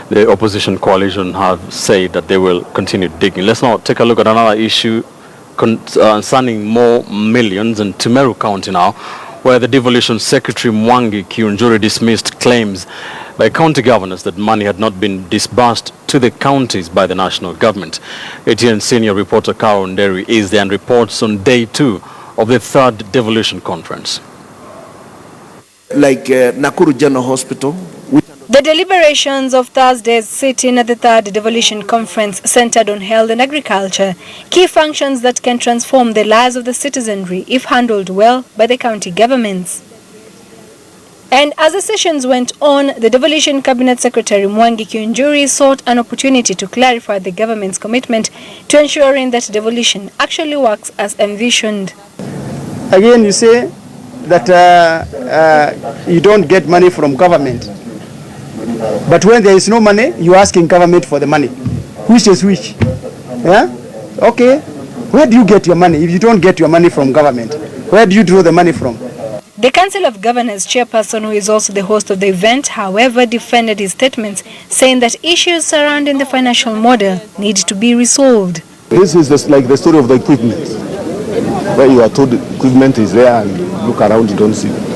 the opposition coalition have said that they will continue digging. Let's now take a look at another issue concerning more millions in Timeru County now, where the Devolution Secretary Mwangi Kiunjuri dismissed claims by county governors that money had not been disbursed to the counties by the national government. ATN senior reporter Carol Nderi is there and reports on day 2 of the 3rd Devolution Conference. Like Nakuru General Hospital. The deliberations of Thursday's sitting at the 3rd Devolution Conference centered on health and agriculture, key functions that can transform the lives of the citizenry if handled well by the county governments. And as the sessions went on, the Devolution Cabinet Secretary Mwangi Kiunjuri sought an opportunity to clarify the government's commitment to ensuring that devolution actually works as envisioned. Again, you say that you don't get money from government. But when there is no money, you're asking government for the money. Which is which? Yeah? Okay. Where do you get your money if you don't get your money from government? Where do you draw the money from? The Council of Governors chairperson, who is also the host of the event, however, defended his statements, saying that issues surrounding the financial model need to be resolved. This is just like the story of the equipment, where you are told the equipment is there and look around, you don't see it.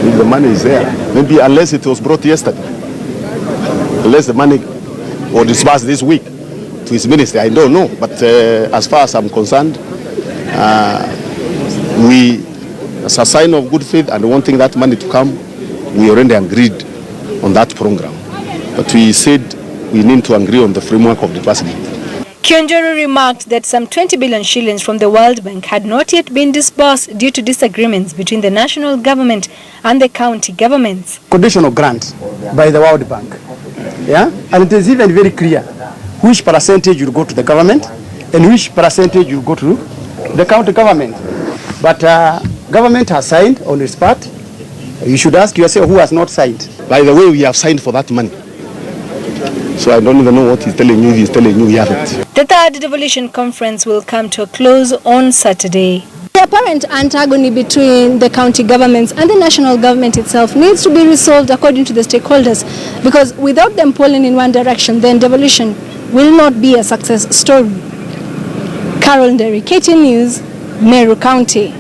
If the money is there, maybe unless it was brought yesterday, unless the money was disbursed this week to his ministry, I don't know. But as far as I'm concerned, as a sign of good faith and wanting that money to come, we already agreed on that program. But we said we need to agree on the framework of disbursement. Kiunjuri remarked that some 20 billion shillings from the World Bank had not yet been disbursed due to disagreements between the national government and the county governments. Conditional grant by the World Bank. Yeah? And it is even very clear which percentage will go to the government and which percentage will go to the county government. But government has signed on its part. You should ask yourself who has not signed. By the way, we have signed for that money. So I don't even know what he's telling you. He's telling you we haven't. The 3rd Devolution Conference will come to a close on Saturday. The apparent antagony between the county governments and the national government itself needs to be resolved according to the stakeholders, because without them pulling in one direction, then devolution will not be a success story. Carol Nderi, KTN News, Meru County.